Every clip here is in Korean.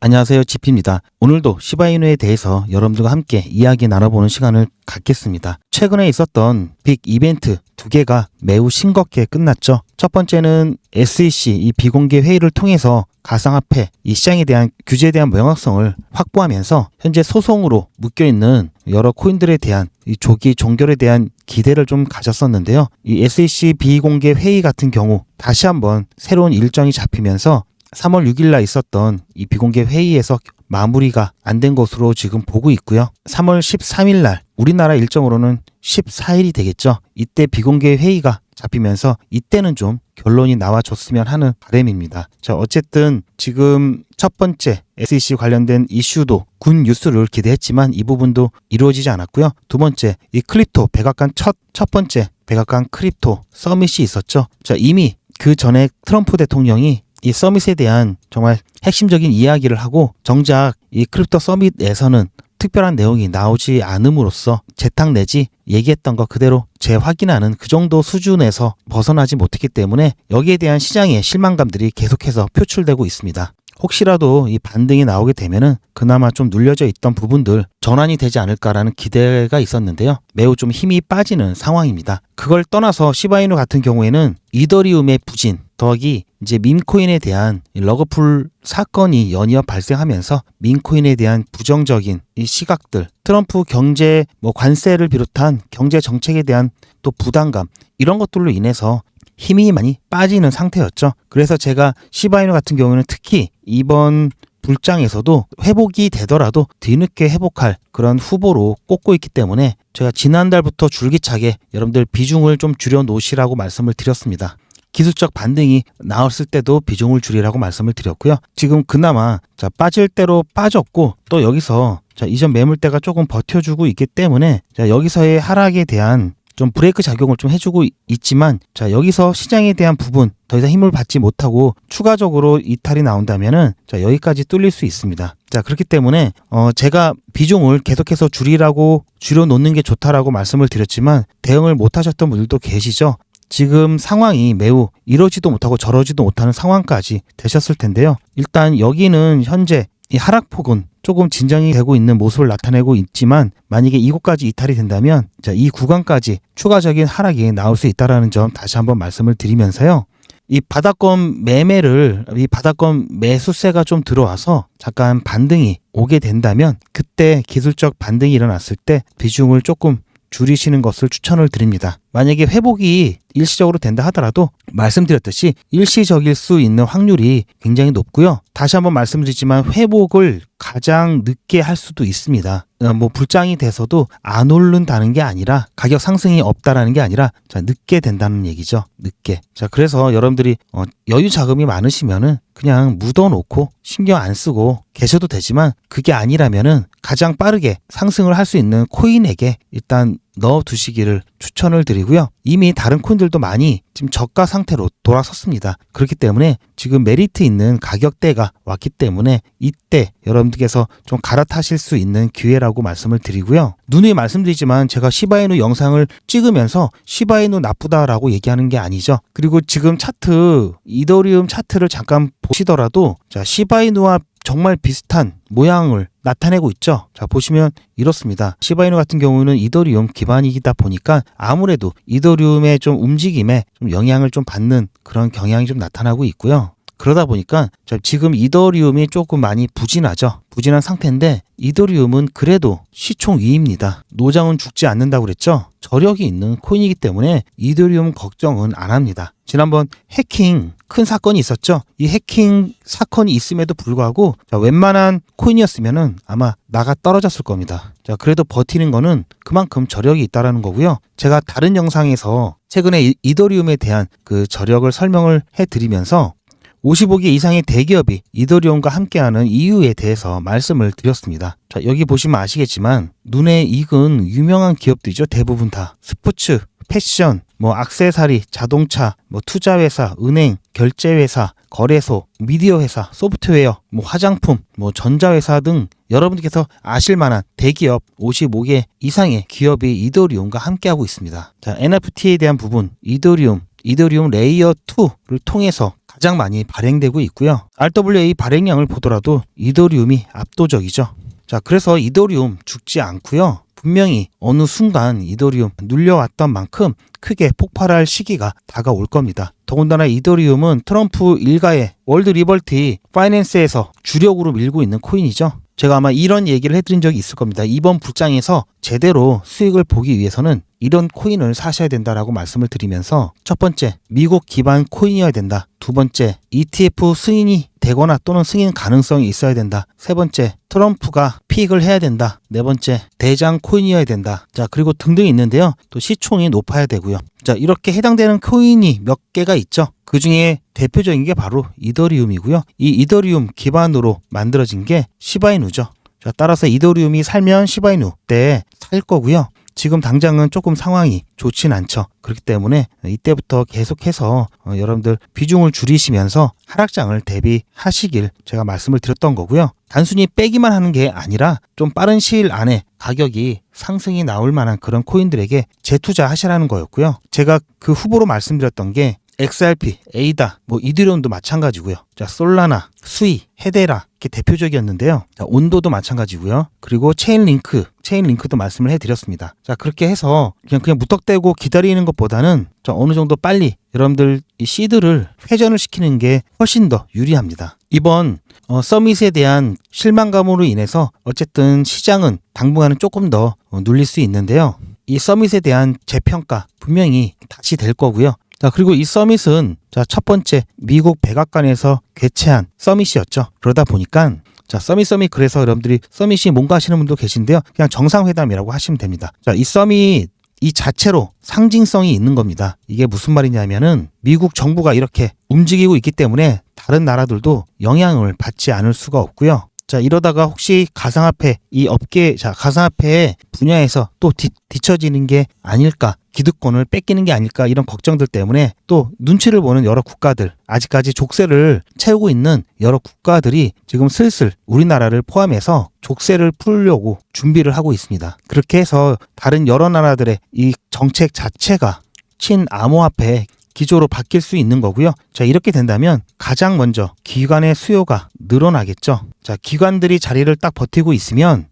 안녕하세요, 지피입니다. 오늘도 시바이누에 대해서 여러분들과 함께 이야기 나눠보는 시간을 갖겠습니다. 최근에 있었던 빅 이벤트 두 개가 매우 싱겁게 끝났죠. 첫 번째는 SEC 이 비공개 회의를 통해서 가상화폐 이 시장에 대한 규제에 대한 명확성을 확보하면서 현재 소송으로 묶여있는 여러 코인들에 대한 이 조기 종결에 대한 기대를 좀 가졌었는데요. 이 SEC 비공개 회의 같은 경우 다시 한번 새로운 일정이 잡히면서 3월 6일 날 있었던 이 비공개 회의에서 마무리가 안 된 것으로 지금 보고 있고요. 3월 13일 날 우리나라 일정으로는 14일이 되겠죠. 이때 비공개 회의가 잡히면서 이때는 좀 결론이 나와줬으면 하는 바람입니다. 자, 어쨌든 지금 첫 번째 SEC 관련된 이슈도 굿 뉴스를 기대했지만 이 부분도 이루어지지 않았고요. 두 번째 이 크립토 백악관 첫 번째 백악관 크립토 서밋이 있었죠. 자, 이미 그 전에 트럼프 대통령이 이 서밋에 대한 정말 핵심적인 이야기를 하고 정작 이 크립토 서밋에서는 특별한 내용이 나오지 않음으로써 재탕 내지 얘기했던 거 그대로 재확인하는 그 정도 수준에서 벗어나지 못했기 때문에 여기에 대한 시장의 실망감들이 계속해서 표출되고 있습니다. 혹시라도 이 반등이 나오게 되면은 그나마 좀 눌려져 있던 부분들 전환이 되지 않을까라는 기대가 있었는데요. 매우 좀 힘이 빠지는 상황입니다. 그걸 떠나서 시바이누 같은 경우에는 이더리움의 부진 더하기 이제 밈코인에 대한 러그풀 사건이 연이어 발생하면서 밈코인에 대한 부정적인 이 시각들, 트럼프 경제 관세를 비롯한 경제 정책에 대한 또 부담감 이런 것들로 인해서 힘이 많이 빠지는 상태였죠. 그래서 제가 시바이누 같은 경우는 특히 이번 불장에서도 회복이 되더라도 뒤늦게 회복할 그런 후보로 꼽고 있기 때문에 제가 지난달부터 줄기차게 여러분들 비중을 좀 줄여 놓으시라고 말씀을 드렸습니다. 기술적 반등이 나왔을 때도 비중을 줄이라고 말씀을 드렸고요. 지금 그나마 빠질 대로 빠졌고 또 여기서 이전 매물대가 조금 버텨주고 있기 때문에 여기서의 하락에 대한 좀 브레이크 작용을 좀 해주고 있지만 여기서 시장에 대한 부분 더 이상 힘을 받지 못하고 추가적으로 이탈이 나온다면은 여기까지 뚫릴 수 있습니다. 그렇기 때문에 제가 비중을 계속해서 줄여 놓는 게 좋다라고 말씀을 드렸지만 대응을 못 하셨던 분들도 계시죠. 지금 상황이 매우 이러지도 못하고 저러지도 못하는 상황까지 되셨을 텐데요. 일단 여기는 현재 이 하락폭은 조금 진정이 되고 있는 모습을 나타내고 있지만 만약에 이곳까지 이탈이 된다면 이 구간까지 추가적인 하락이 나올 수 있다는 점 다시 한번 말씀을 드리면서요. 이 바닥권 매수세가 좀 들어와서 잠깐 반등이 오게 된다면 그때 기술적 반등이 일어났을 때 비중을 조금 줄이시는 것을 추천을 드립니다. 만약에 회복이 일시적으로 된다 하더라도 말씀드렸듯이 일시적일 수 있는 확률이 굉장히 높고요. 다시 한번 말씀드리지만 회복을 가장 늦게 할 수도 있습니다. 불장이 돼서도 안 오른다는 게 아니라 가격 상승이 없다라는 게 아니라 늦게 된다는 얘기죠. 늦게. 그래서 여러분들이 여유 자금이 많으시면은 그냥 묻어놓고 신경 안 쓰고 계셔도 되지만 그게 아니라면은 가장 빠르게 상승을 할 수 있는 코인에게 일단 넣어두시기를 추천을 드리고요. 이미 다른 코인들도 많이 지금 저가 상태로 돌아섰습니다. 그렇기 때문에 지금 메리트 있는 가격대가 왔기 때문에 이때 여러분들께서 좀 갈아타실 수 있는 기회라고 말씀을 드리고요. 누누이 말씀드리지만 제가 시바이누 영상을 찍으면서 시바이누 나쁘다라고 얘기하는 게 아니죠. 그리고 지금 차트, 이더리움 차트를 잠깐 보시더라도 시바이누와 정말 비슷한 모양을 나타내고 있죠. 보시면 이렇습니다. 시바이누 같은 경우는 이더리움 기반이다 보니까 아무래도 이더리움의 좀 움직임에 좀 영향을 좀 받는 그런 경향이 좀 나타나고 있고요. 그러다 보니까 지금 이더리움이 조금 많이 부진하죠. 부진한 상태인데 이더리움은 그래도 시총 위입니다. 노장은 죽지 않는다고 그랬죠. 저력이 있는 코인이기 때문에 이더리움 걱정은 안 합니다. 지난번 해킹 큰 사건이 있었죠. 이 해킹 사건이 있음에도 불구하고 웬만한 코인이었으면은 아마 나가 떨어졌을 겁니다. 그래도 버티는 거는 그만큼 저력이 있다라는 거고요. 제가 다른 영상에서 최근에 이더리움에 대한 그 저력을 설명을 해드리면서 55개 이상의 대기업이 이더리움과 함께하는 이유에 대해서 말씀을 드렸습니다. 여기 보시면 아시겠지만 눈에 익은 유명한 기업들이죠. 대부분 다 스포츠, 패션, 액세서리, 자동차, 투자회사, 은행, 결제회사, 거래소, 미디어 회사, 소프트웨어, 화장품, 전자회사 등 여러분들께서 아실 만한 대기업 55개 이상의 기업이 이더리움과 함께하고 있습니다. NFT에 대한 부분, 이더리움 레이어 2를 통해서 가장 많이 발행되고 있고요. RWA 발행량을 보더라도 이더리움이 압도적이죠. 자, 그래서 이더리움 죽지 않고요. 분명히 어느 순간 이더리움 눌려왔던 만큼 크게 폭발할 시기가 다가올 겁니다. 더군다나 이더리움은 트럼프 일가의 월드 리버티 파이낸스에서 주력으로 밀고 있는 코인이죠. 제가 아마 이런 얘기를 해드린 적이 있을 겁니다. 이번 불장에서 제대로 수익을 보기 위해서는 이런 코인을 사셔야 된다라고 말씀을 드리면서, 첫 번째, 미국 기반 코인이어야 된다. 두 번째, ETF 승인이 되거나 또는 승인 가능성이 있어야 된다. 세 번째, 트럼프가 픽을 해야 된다. 네 번째, 대장 코인이어야 된다. 자, 그리고 등등 있는데요. 또 시총이 높아야 되고요. 자, 이렇게 해당되는 코인이 몇 개가 있죠. 그 중에 대표적인 게 바로 이더리움이고요. 이 이더리움 기반으로 만들어진 게 시바이누죠. 자, 따라서 이더리움이 살면 시바이누 때 살 거고요. 지금 당장은 조금 상황이 좋진 않죠. 그렇기 때문에 이때부터 계속해서 여러분들 비중을 줄이시면서 하락장을 대비하시길 제가 말씀을 드렸던 거고요. 단순히 빼기만 하는 게 아니라 좀 빠른 시일 안에 가격이 상승이 나올 만한 그런 코인들에게 재투자하시라는 거였고요. 제가 그 후보로 말씀드렸던 게 XRP, 에이다, 이더리움도 마찬가지고요. 자, 솔라나, 수이, 헤데라 이렇게 대표적이었는데요. 자, 온도도 마찬가지고요. 그리고 체인링크도 말씀을 해드렸습니다. 자, 그렇게 해서 그냥 무턱대고 기다리는 것보다는 어느 정도 빨리 여러분들 이 시드를 회전을 시키는 게 훨씬 더 유리합니다. 이번 서밋에 대한 실망감으로 인해서 어쨌든 시장은 당분간은 조금 더 눌릴 수 있는데요. 이 서밋에 대한 재평가 분명히 다시 될 거고요. 자, 그리고 이 서밋은 첫 번째 미국 백악관에서 개최한 서밋이었죠. 그러다 보니까 서밋 그래서 여러분들이 서밋이 뭔가 하시는 분도 계신데요. 그냥 정상회담이라고 하시면 됩니다. 자, 이 서밋 이 자체로 상징성이 있는 겁니다. 이게 무슨 말이냐면은 미국 정부가 이렇게 움직이고 있기 때문에 다른 나라들도 영향을 받지 않을 수가 없고요. 자, 이러다가 혹시 가상화폐 이 업계, 가상화폐 분야에서 또 뒤처지는 게 아닐까, 기득권을 뺏기는 게 아닐까, 이런 걱정들 때문에 또 눈치를 보는 여러 국가들, 아직까지 족쇄를 채우고 있는 여러 국가들이 지금 슬슬 우리나라를 포함해서 족쇄를 풀려고 준비를 하고 있습니다. 그렇게 해서 다른 여러 나라들의 이 정책 자체가 친암호화폐 기조로 바뀔 수 있는 거고요. 자, 이렇게 된다면 가장 먼저 기관의 수요가 늘어나겠죠. 자, 기관들이 자리를 딱 버티고 있으면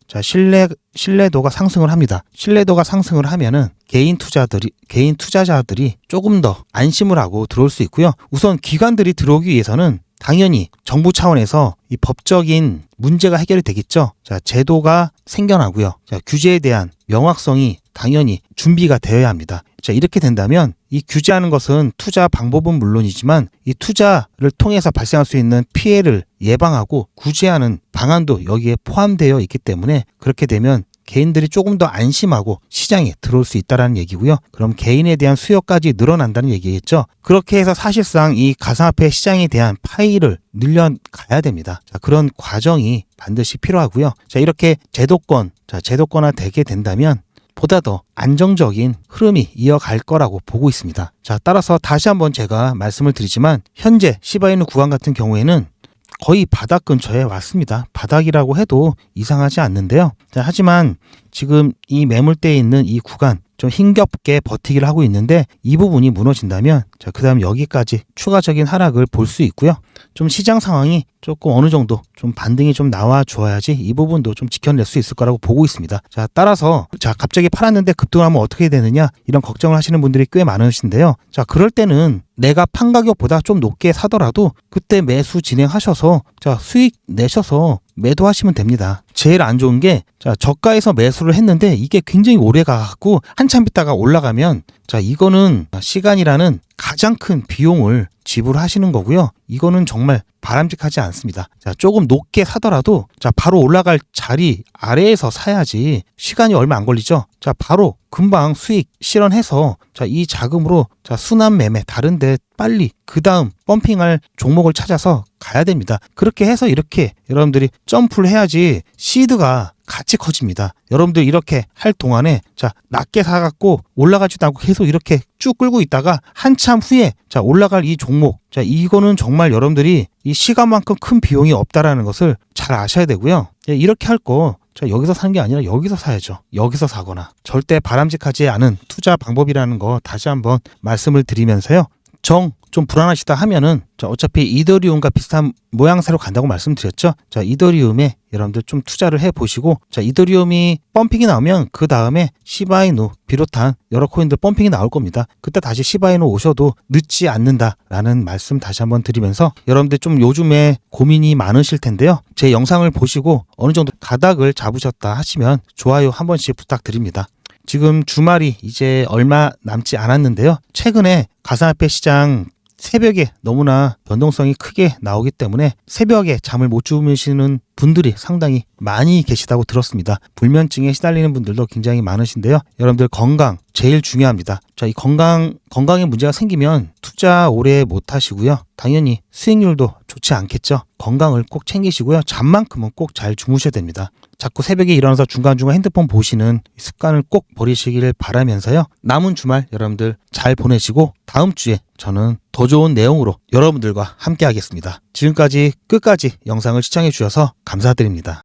신뢰도가 상승을 합니다. 신뢰도가 상승을 하면은 개인 투자자들이 조금 더 안심을 하고 들어올 수 있고요. 우선 기관들이 들어오기 위해서는 당연히 정부 차원에서 이 법적인 문제가 해결이 되겠죠. 자, 제도가 생겨나고요. 자, 규제에 대한 명확성이 당연히 준비가 되어야 합니다. 자, 이렇게 된다면 이 규제하는 것은 투자 방법은 물론이지만 이 투자를 통해서 발생할 수 있는 피해를 예방하고 구제하는 방안도 여기에 포함되어 있기 때문에, 그렇게 되면 개인들이 조금 더 안심하고 시장에 들어올 수 있다는 얘기고요. 그럼 개인에 대한 수요까지 늘어난다는 얘기겠죠. 그렇게 해서 사실상 이 가상화폐 시장에 대한 파이를 늘려가야 됩니다. 자, 그런 과정이 반드시 필요하고요. 자, 이렇게 제도권화 되게 된다면 보다 더 안정적인 흐름이 이어갈 거라고 보고 있습니다. 자, 따라서 다시 한번 제가 말씀을 드리지만 현재 시바이누 구간 같은 경우에는 거의 바닥 근처에 왔습니다. 바닥이라고 해도 이상하지 않는데요. 자, 하지만 지금 이 매물대에 있는 이 구간 좀 힘겹게 버티기를 하고 있는데, 이 부분이 무너진다면 그 다음 여기까지 추가적인 하락을 볼 수 있고요. 좀 시장 상황이 조금 어느 정도 좀 반등이 좀 나와 줘야지 이 부분도 좀 지켜낼 수 있을 거라고 보고 있습니다. 자, 따라서 갑자기 팔았는데 급등하면 어떻게 되느냐, 이런 걱정을 하시는 분들이 꽤 많으신데요. 자, 그럴 때는 내가 판 가격보다 좀 높게 사더라도 그때 매수 진행하셔서 수익 내셔서 매도하시면 됩니다. 제일 안 좋은 게 저가에서 매수를 했는데 이게 굉장히 오래 가고 한참 있다가 올라가면 이거는 시간이라는 가장 큰 비용을 지불하시는 거고요. 이거는 정말 바람직하지 않습니다. 자, 조금 높게 사더라도 바로 올라갈 자리 아래에서 사야지 시간이 얼마 안 걸리죠. 자, 바로 금방 수익 실현해서 이 자금으로 순환 매매 다른데 빨리 그 다음 펌핑할 종목을 찾아서 가야 됩니다. 그렇게 해서 이렇게 여러분들이 점프를 해야지 시드가 같이 커집니다. 여러분들 이렇게 할 동안에 낮게 사갖고 올라가지도 않고 계속 이렇게 쭉 끌고 있다가 한참 후에 올라갈 이 종목, 이거는 정말 여러분들이 이 시간만큼 큰 비용이 없다라는 것을 잘 아셔야 되고요. 이렇게 할 거 여기서 사는 게 아니라 여기서 사야죠. 여기서 사거나. 절대 바람직하지 않은 투자 방법이라는 거 다시 한번 말씀을 드리면서요. 좀 불안하시다 하면은 자, 어차피 이더리움과 비슷한 모양새로 간다고 말씀드렸죠. 자, 이더리움에 여러분들 좀 투자를 해보시고, 자, 이더리움이 펌핑이 나오면 그 다음에 시바이누 비롯한 여러 코인들 펌핑이 나올 겁니다. 그때 다시 시바이누 오셔도 늦지 않는다라는 말씀 다시 한번 드리면서, 여러분들 좀 요즘에 고민이 많으실 텐데요. 제 영상을 보시고 어느 정도 가닥을 잡으셨다 하시면 좋아요 한 번씩 부탁드립니다. 지금 주말이 이제 얼마 남지 않았는데요. 최근에 가상화폐 시장 새벽에 너무나 변동성이 크게 나오기 때문에 새벽에 잠을 못 주무시는 분들이 상당히 많이 계시다고 들었습니다. 불면증에 시달리는 분들도 굉장히 많으신데요. 여러분들 건강 제일 중요합니다. 자, 이 건강에 문제가 생기면 투자 오래 못 하시고요. 당연히 수익률도 좋지 않겠죠. 건강을 꼭 챙기시고요. 잠만큼은 꼭 잘 주무셔야 됩니다. 자꾸 새벽에 일어나서 중간중간 핸드폰 보시는 습관을 꼭 버리시기를 바라면서요. 남은 주말 여러분들 잘 보내시고 다음 주에 저는 더 좋은 내용으로 여러분들과 함께 하겠습니다. 지금까지 끝까지 영상을 시청해 주셔서 감사드립니다.